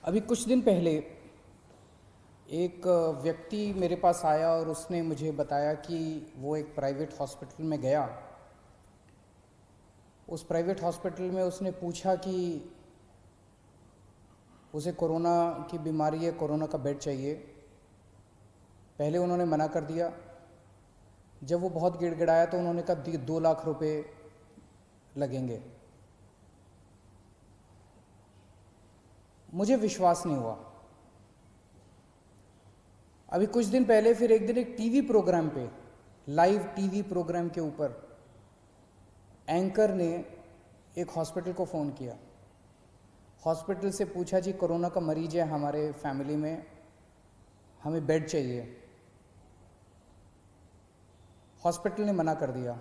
अभी कुछ दिन पहले एक व्यक्ति मेरे पास आया और उसने मुझे बताया कि वो एक प्राइवेट हॉस्पिटल में गया। उस प्राइवेट हॉस्पिटल में उसने पूछा कि उसे कोरोना की बीमारी है, कोरोना का बेड चाहिए। पहले उन्होंने मना कर दिया। जब वो बहुत गिड़गिड़ाया तो उन्होंने कहा 2 लाख रुपए लगेंगे। मुझे विश्वास नहीं हुआ। अभी कुछ दिन पहले फिर एक दिन एक टीवी प्रोग्राम पे, लाइव टीवी प्रोग्राम के ऊपर एंकर ने एक हॉस्पिटल को फ़ोन किया। हॉस्पिटल से पूछा जी कोरोना का मरीज है हमारे फैमिली में, हमें बेड चाहिए। हॉस्पिटल ने मना कर दिया।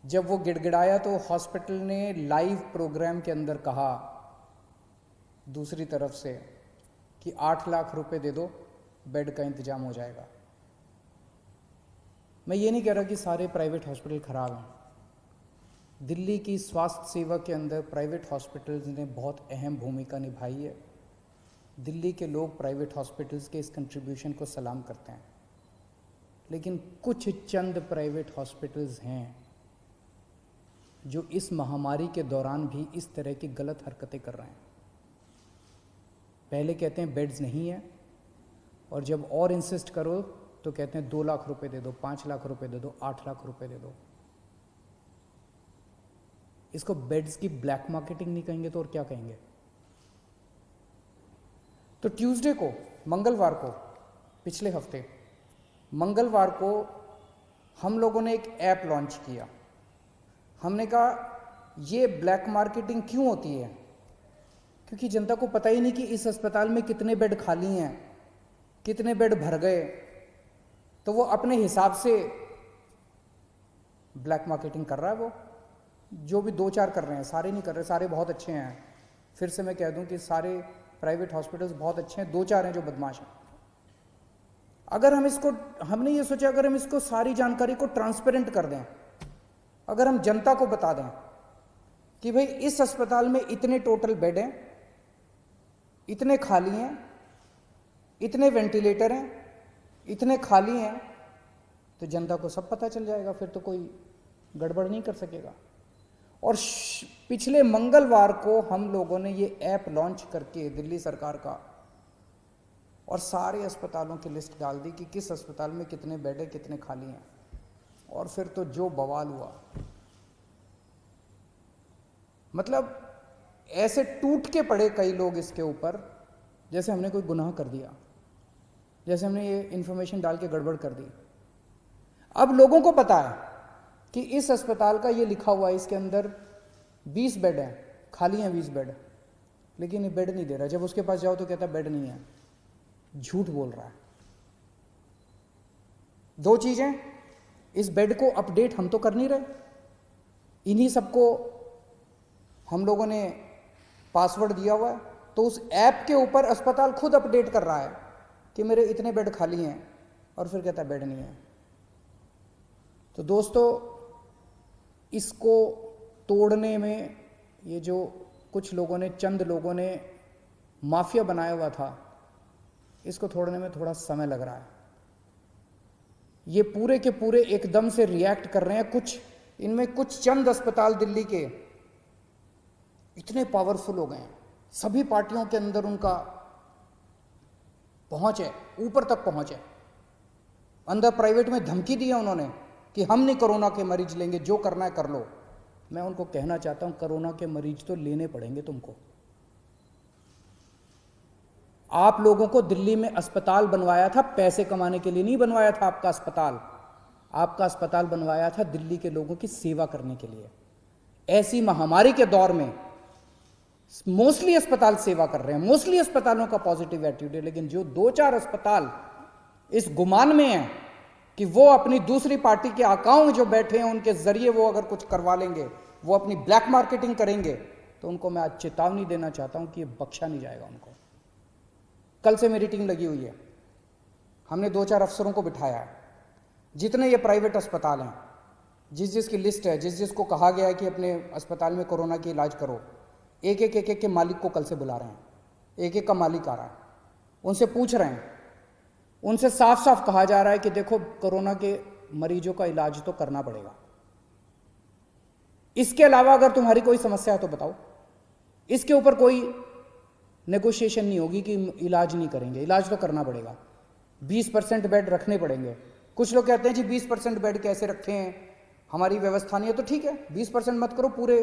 जब वो गिड़गिड़ाया तो हॉस्पिटल ने लाइव प्रोग्राम के अंदर कहा दूसरी तरफ से कि 8 लाख रुपए दे दो, बेड का इंतजाम हो जाएगा। मैं ये नहीं कह रहा कि सारे प्राइवेट हॉस्पिटल खराब हैं। दिल्ली की स्वास्थ्य सेवा के अंदर प्राइवेट हॉस्पिटल्स ने बहुत अहम भूमिका निभाई है। दिल्ली के लोग प्राइवेट हॉस्पिटल्स के इस कंट्रीब्यूशन को सलाम करते हैं। लेकिन कुछ चंद प्राइवेट हॉस्पिटल्स हैं जो इस महामारी के दौरान भी इस तरह की गलत हरकतें कर रहे हैं। पहले कहते हैं बेड्स नहीं है, और जब और इंसिस्ट करो तो कहते हैं 2 लाख रुपए दे दो, 5 लाख रुपए दे दो, 8 लाख रुपए दे दो। इसको बेड्स की ब्लैक मार्केटिंग नहीं कहेंगे तो और क्या कहेंगे। तो ट्यूसडे को, मंगलवार को, पिछले हफ्ते मंगलवार को हम लोगों ने एक ऐप लॉन्च किया। हमने कहा ये ब्लैक मार्केटिंग क्यों होती है, क्योंकि जनता को पता ही नहीं कि इस अस्पताल में कितने बेड खाली हैं, कितने बेड भर गए। तो वो अपने हिसाब से ब्लैक मार्केटिंग कर रहा है। वो जो भी 2-4 कर रहे हैं, सारे नहीं कर रहे, सारे बहुत अच्छे हैं। फिर से मैं कह दूं कि सारे प्राइवेट हॉस्पिटल्स बहुत अच्छे हैं, 2-4 हैं जो बदमाश हैं। अगर हम इसको, हमने ये सोचा अगर हम इसको सारी जानकारी को ट्रांसपेरेंट कर दें, अगर हम जनता को बता दें कि भाई इस अस्पताल में इतने टोटल बेड हैं, इतने खाली हैं, इतने वेंटिलेटर हैं, इतने खाली हैं, तो जनता को सब पता चल जाएगा। फिर तो कोई गड़बड़ नहीं कर सकेगा। और पिछले मंगलवार को हम लोगों ने ये ऐप लॉन्च करके दिल्ली सरकार का, और सारे अस्पतालों की लिस्ट डाल दी कि किस अस्पताल में कितने बेड है, कितने खाली हैं। और फिर तो जो बवाल हुआ, मतलब ऐसे टूट के पड़े कई लोग इसके ऊपर, जैसे हमने कोई गुनाह कर दिया, जैसे हमने ये इंफॉर्मेशन डाल के गड़बड़ कर दी। अब लोगों को पता है कि इस अस्पताल का ये लिखा हुआ है, इसके अंदर 20 बेड हैं, खाली हैं 20 बेड, लेकिन ये बेड नहीं दे रहा। जब उसके पास जाओ तो कहता बेड नहीं है, झूठ बोल रहा है। 2 चीजें, इस बेड को अपडेट हम तो कर नहीं रहे, इन्हीं सबको हम लोगों ने पासवर्ड दिया हुआ है। तो उस ऐप के ऊपर अस्पताल खुद अपडेट कर रहा है कि मेरे इतने बेड खाली हैं, और फिर कहता है बेड नहीं है। तो दोस्तों, इसको तोड़ने में ये जो कुछ लोगों ने, चंद लोगों ने माफिया बनाया हुआ था, इसको तोड़ने में थोड़ा समय लग रहा है। ये पूरे के पूरे एकदम से रिएक्ट कर रहे हैं। कुछ इनमें कुछ चंद अस्पताल दिल्ली के इतने पावरफुल हो गए हैं, सभी पार्टियों के अंदर उनका पहुंच है, ऊपर तक पहुंच है। अंदर प्राइवेट में धमकी दी है उन्होंने कि हम नहीं कोरोना के मरीज लेंगे, जो करना है कर लो। मैं उनको कहना चाहता हूं, कोरोना के मरीज तो लेने पड़ेंगे तुमको। आप लोगों को दिल्ली में अस्पताल बनवाया था पैसे कमाने के लिए नहीं बनवाया था। आपका अस्पताल बनवाया था दिल्ली के लोगों की सेवा करने के लिए। ऐसी महामारी के दौर में मोस्टली अस्पताल सेवा कर रहे हैं, मोस्टली अस्पतालों का पॉजिटिव एटीट्यूड है। लेकिन जो 2-4 अस्पताल इस गुमान में हैं कि वो अपनी दूसरी पार्टी के आकाओं जो बैठे हैं उनके जरिए वो अगर कुछ करवा लेंगे, वो अपनी ब्लैक मार्केटिंग करेंगे, तो उनको मैं आज चेतावनी देना चाहता हूं कि ये बख्शा नहीं जाएगा उनको। कल से मेरी टीम लगी हुई है, हमने 2-4 अफसरों को बिठाया है। जितने ये प्राइवेट अस्पताल हैं, जिस जिसकी लिस्ट है, जिस जिसको कहा गया है कि अपने अस्पताल में कोरोना की इलाज करो, एक एक के मालिक को कल से बुला रहे हैं, एक एक का मालिक आ रहा है, उनसे पूछ रहे हैं, उनसे साफ साफ कहा जा रहा है कि देखो कोरोना के मरीजों का इलाज तो करना पड़ेगा, इसके अलावा अगर तुम्हारी कोई समस्या है तो बताओ। इसके ऊपर कोई नेगोशिएशन नहीं होगी कि इलाज नहीं करेंगे, इलाज तो करना पड़ेगा। 20% बेड रखने पड़ेंगे। कुछ लोग कहते हैं जी 20% बेड कैसे रखे हैं, हमारी व्यवस्था नहीं है, तो ठीक है 20% मत करो, पूरे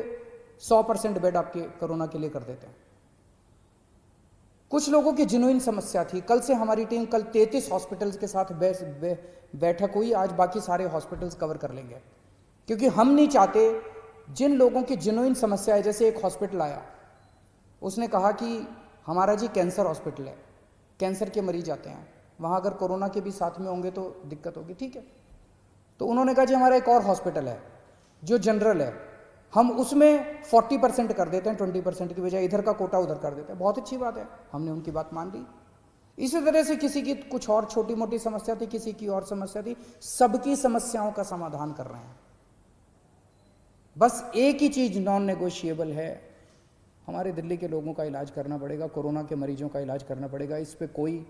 100% बेड आपके कोरोना के लिए कर देते हैं। कुछ लोगों की जेन्युइन समस्या थी। कल से हमारी टीम कल 33 हॉस्पिटल्स के साथ बैठक हुई, आज बाकी सारे हॉस्पिटल्स कवर कर लेंगे, क्योंकि हम नहीं चाहते जिन लोगों की जेन्युइन समस्या है। जैसे एक हॉस्पिटल आया, उसने कहा कि हमारा जी कैंसर हॉस्पिटल है, कैंसर के मरीज आते हैं, वहाँ अगर कोरोना के भी साथ में होंगे तो दिक्कत होगी, ठीक है। तो उन्होंने कहा जी हमारा एक और हॉस्पिटल है जो जनरल है, हम उसमें 40% कर देते हैं, 20% की बजाय, इधर का कोटा उधर कर देते हैं। बहुत अच्छी बात है, हमने उनकी बात मान ली। इसी तरह से किसी की कुछ और छोटी मोटी समस्या थी, किसी की और समस्या थी, सबकी समस्याओं का समाधान कर रहे हैं। बस एक ही चीज नॉन नेगोशिएबल है, हमारे दिल्ली के लोगों का इलाज करना पड़ेगा, कोरोना के मरीजों का इलाज करना पड़ेगा, इस पे कोई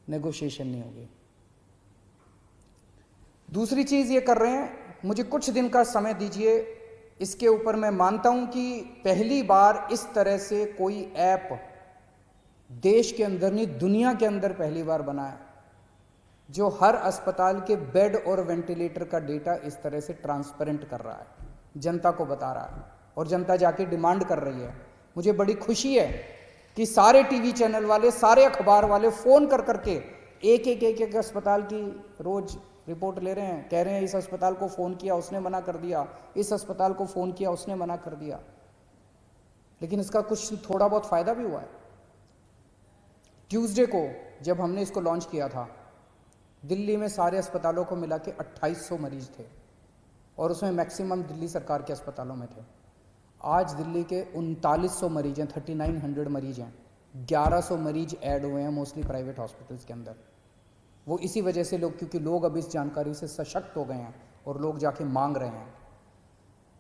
नेगोशिएशन नहीं होगी। दूसरी चीज ये कर रहे हैं, मुझे कुछ दिन का समय दीजिए, इसके ऊपर मैं मानता हूं कि पहली बार इस तरह से कोई ऐप देश के अंदर नहीं दुनिया के अंदर पहली बार बना है, जो हर अस्पताल के बेड और वेंटिलेटर का डेटा इस तरह से ट्रांसपेरेंट कर रहा है, जनता को बता रहा है, और जनता जाके डिमांड कर रही है। मुझे बड़ी खुशी है कि सारे टीवी चैनल वाले, सारे अखबार वाले फोन कर करके एक अस्पताल की रोज रिपोर्ट ले रहे हैं, कह रहे हैं इस अस्पताल को फोन किया उसने मना कर दिया, इस अस्पताल को फोन किया उसने मना कर दिया। लेकिन इसका कुछ थोड़ा बहुत फायदा भी हुआ है। ट्यूसडे को जब हमने इसको लॉन्च किया था, दिल्ली में सारे अस्पतालों को मिला के 2800 मरीज थे, और उसमें मैक्सिमम दिल्ली सरकार के अस्पतालों में थे। आज दिल्ली के 3900 मरीज हैं, 3900 मरीज हैं, 1100 मरीज ऐड हुए हैं मोस्टली प्राइवेट हॉस्पिटल्स के अंदर। वो इसी वजह से लोग, क्योंकि लोग अब इस जानकारी से सशक्त हो गए हैं और लोग जाके मांग रहे हैं।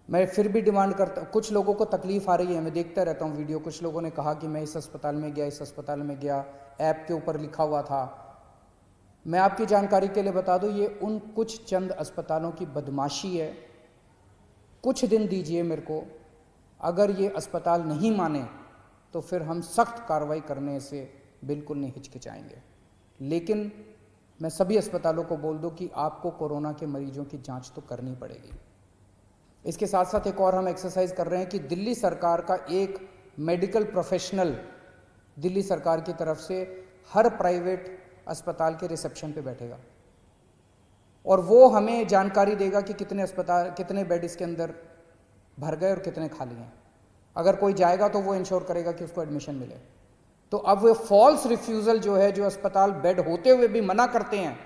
मैं फिर भी डिमांड करता हूँ, कुछ लोगों को तकलीफ आ रही है, मैं देखता रहता हूँ वीडियो, कुछ लोगों ने कहा कि मैं इस अस्पताल में गया, इस अस्पताल में गया, ऐप के ऊपर लिखा हुआ था। मैं आपकी जानकारी के लिए बता दूं, ये उन कुछ चंद अस्पतालों की बदमाशी है। कुछ दिन दीजिए मेरे को, अगर ये अस्पताल नहीं माने तो फिर हम सख्त कार्रवाई करने से बिल्कुल नहीं हिचकिचाएंगे। लेकिन मैं सभी अस्पतालों को बोल दूं कि आपको कोरोना के मरीजों की जांच तो करनी पड़ेगी। इसके साथ साथ एक और हम एक्सरसाइज कर रहे हैं कि दिल्ली सरकार का एक मेडिकल प्रोफेशनल दिल्ली सरकार की तरफ से हर प्राइवेट अस्पताल के रिसेप्शन पे बैठेगा, और वो हमें जानकारी देगा कि कितने अस्पताल, कितने बेड इसके अंदर भर गए और कितने खाली हैं। अगर कोई जाएगा तो वो इंश्योर करेगा कि उसको एडमिशन मिले। तो अब वो फॉल्स रिफ्यूजल जो है, जो अस्पताल बेड होते हुए भी मना करते हैं,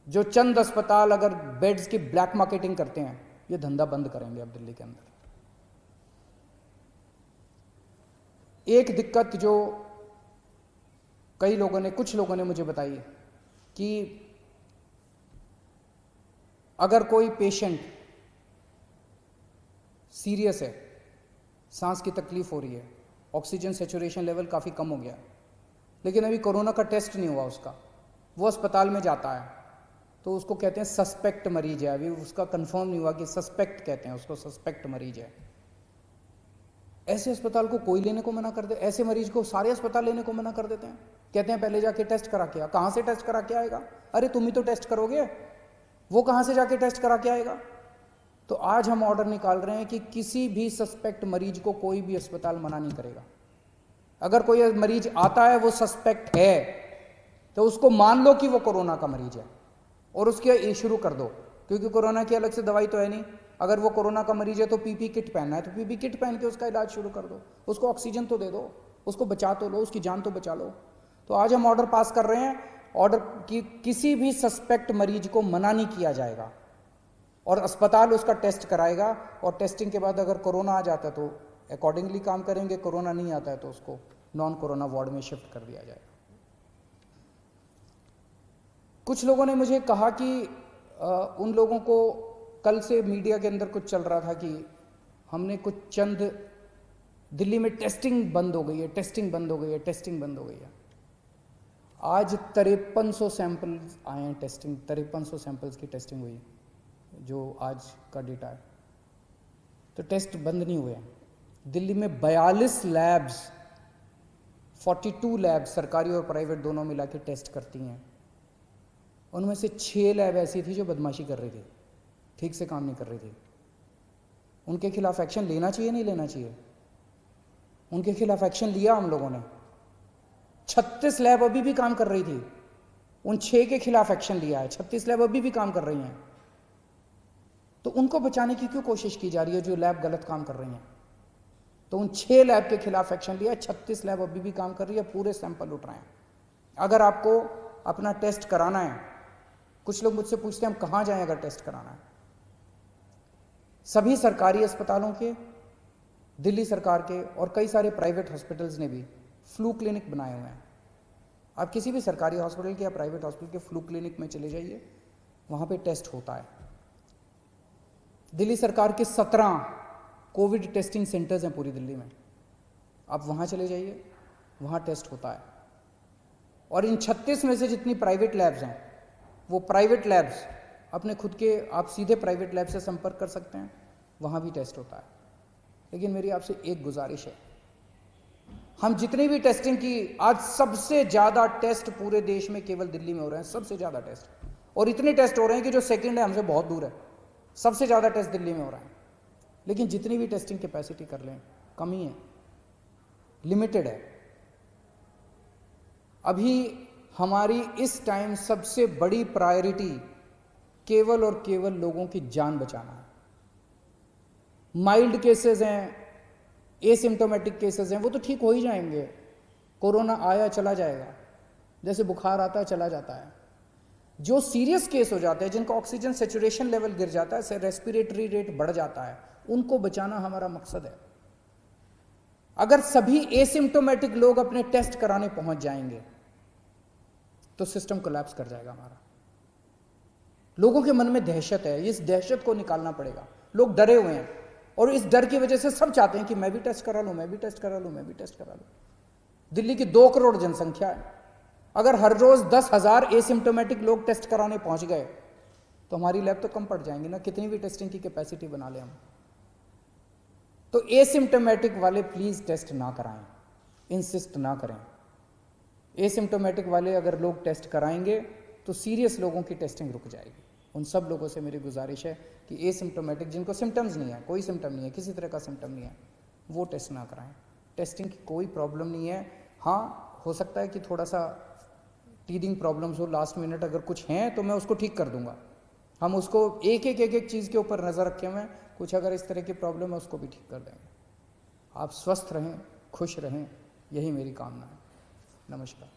जो चंद अस्पताल अगर बेड्स की ब्लैक मार्केटिंग करते हैं, ये धंधा बंद करेंगे अब दिल्ली के अंदर। एक दिक्कत जो कुछ लोगों ने मुझे बताई कि अगर कोई पेशेंट सीरियस है, सांस की तकलीफ हो रही है, ऑक्सीजन सेचुरेशन लेवल काफ़ी कम हो गया, लेकिन अभी कोरोना का टेस्ट नहीं हुआ उसका, वो अस्पताल में जाता है तो उसको कहते हैं सस्पेक्ट मरीज है, अभी उसका कंफर्म नहीं हुआ कि सस्पेक्ट कहते हैं उसको, सस्पेक्ट मरीज है। ऐसे अस्पताल को कोई लेने को मना कर दे, ऐसे मरीज को सारे अस्पताल लेने को मना कर देते हैं, कहते हैं पहले जाके टेस्ट करा के आ। कहाँ से टेस्ट करा के आएगा? अरे तुम ही तो टेस्ट करोगे, वो कहाँ से जाके टेस्ट करा के आएगा? तो आज हम ऑर्डर निकाल रहे हैं कि किसी भी सस्पेक्ट मरीज को कोई भी अस्पताल मना नहीं करेगा। अगर कोई मरीज आता है वो सस्पेक्ट है तो उसको मान लो कि वो कोरोना का मरीज है और उसके शुरू कर दो, क्योंकि कोरोना की अलग से दवाई तो है नहीं। अगर वो कोरोना का मरीज है तो पीपी किट पहनना है तो पीपी किट पहन के उसका इलाज शुरू कर दो, उसको ऑक्सीजन तो दे दो, उसको बचा तो लो, उसकी जान तो बचा लो। तो आज हम ऑर्डर पास कर रहे हैं, ऑर्डर कि किसी भी सस्पेक्ट मरीज को मना नहीं किया जाएगा और अस्पताल उसका टेस्ट कराएगा, और टेस्टिंग के बाद अगर कोरोना आ जाता है तो अकॉर्डिंगली काम करेंगे, कोरोना नहीं आता है तो उसको नॉन कोरोना वार्ड में शिफ्ट कर दिया जाएगा। कुछ लोगों ने मुझे कहा कि उन लोगों को, कल से मीडिया के अंदर कुछ चल रहा था कि हमने कुछ चंद दिल्ली में टेस्टिंग बंद हो गई है, टेस्टिंग बंद हो गई है, टेस्टिंग बंद हो गई है। आज 5300 सैंपल्स आए हैं टेस्टिंग, 5300 सैंपल्स की टेस्टिंग हुई जो आज का डेटा है। तो टेस्ट बंद नहीं हुए हैं। दिल्ली में 42 लैब्स, 42 लैब्स सरकारी और प्राइवेट दोनों मिला के टेस्ट करती हैं। उनमें से 6 लैब ऐसी थी जो बदमाशी कर रही थी, ठीक से काम नहीं कर रही थी। उनके खिलाफ एक्शन लेना चाहिए, नहीं लेना चाहिए? उनके खिलाफ एक्शन लिया हम लोगों ने। 36 लैब अभी भी काम कर रही थी, उन 6 के खिलाफ एक्शन लिया है। 36 लैब अभी भी काम कर रही हैं। तो उनको बचाने की क्यों कोशिश की जा रही है जो लैब गलत काम कर रही हैं? तो उन 6 लैब के खिलाफ एक्शन लिया, 36 लैब अभी भी काम कर रही है, पूरे सैंपल उठ रहे हैं। अगर आपको अपना टेस्ट कराना है, कुछ लोग मुझसे पूछते हैं हम कहाँ जाएं अगर टेस्ट कराना है। सभी सरकारी अस्पतालों के, दिल्ली सरकार के और कई सारे प्राइवेट हॉस्पिटल्स ने भी फ्लू क्लिनिक बनाए हुए हैं। आप किसी भी सरकारी हॉस्पिटल के या प्राइवेट हॉस्पिटल के फ्लू क्लिनिक में चले जाइए, वहाँ पे टेस्ट होता है। दिल्ली सरकार के 17 कोविड टेस्टिंग सेंटर्स हैं पूरी दिल्ली में, आप वहाँ चले जाइए, वहाँ टेस्ट होता है। और इन 36 में से जितनी प्राइवेट लैब्स हैं, वो प्राइवेट लैब्स अपने खुद के, आप सीधे प्राइवेट लैब से संपर्क कर सकते हैं, वहाँ भी टेस्ट होता है। लेकिन मेरी आपसे एक गुजारिश है, हम जितनी भी टेस्टिंग की, आज सबसे ज़्यादा टेस्ट पूरे देश में केवल दिल्ली में हो रहे हैं, सबसे ज़्यादा टेस्ट। और इतने टेस्ट हो रहे हैं कि जो सेकंड है हमसे बहुत दूर है। सबसे ज़्यादा टेस्ट दिल्ली में हो रहा है। लेकिन जितनी भी टेस्टिंग कैपेसिटी कर लें, कमी है, लिमिटेड है। अभी हमारी इस टाइम सबसे बड़ी प्रायोरिटी केवल और केवल लोगों की जान बचाना है। माइल्ड केसेस हैं, एसिम्टोमेटिक केसेस हैं, वो तो ठीक हो ही जाएंगे। कोरोना आया चला जाएगा, जैसे बुखार आता है चला जाता है। जो सीरियस केस हो जाते हैं, जिनका ऑक्सीजन सैचुरेशन लेवल गिर जाता है, रेस्पिरेटरी रेट बढ़ जाता है, उनको बचाना हमारा मकसद है। अगर सभी एसिम्टोमेटिक लोग अपने टेस्ट कराने पहुंच जाएंगे तो सिस्टम कोलैप्स कर जाएगा हमारा। लोगों के मन में दहशत है, इस दहशत को निकालना पड़ेगा। लोग डरे हुए हैं और इस डर की वजह से सब चाहते हैं कि मैं भी टेस्ट करा लूं, मैं भी टेस्ट करा लूं, मैं भी टेस्ट करा लूं। दिल्ली की 2 करोड़ जनसंख्या है। अगर हर रोज 10,000 एसिम्टोमेटिक लोग टेस्ट कराने पहुंच गए तो हमारी लैब तो कम पड़ जाएंगी ना, कितनी भी टेस्टिंग की कैपेसिटी बना ले हम। तो एसिम्टोमेटिक वाले प्लीज टेस्ट ना कराएं, इंसिस्ट ना करें। एसिम्टोमेटिक वाले अगर लोग टेस्ट कराएंगे तो सीरियस लोगों की टेस्टिंग रुक जाएगी। उन सब लोगों से मेरी गुजारिश है कि एसिम्टोमेटिक, जिनको सिम्टम्स नहीं है, कोई सिम्टम नहीं है, किसी तरह का सिम्टम नहीं है, वो टेस्ट ना कराएं। टेस्टिंग की कोई प्रॉब्लम नहीं है। हाँ, हो सकता है कि थोड़ा सा टीदिंग प्रॉब्लम्स हो लास्ट मिनट, अगर कुछ हैं तो मैं उसको ठीक कर दूंगा। हम उसको एक एक चीज़ के ऊपर नज़र रखे हुए हैं। कुछ अगर इस तरह की प्रॉब्लम है उसको भी ठीक कर देंगे। आप स्वस्थ रहें, खुश रहें, यही मेरी कामना है। नमस्कार।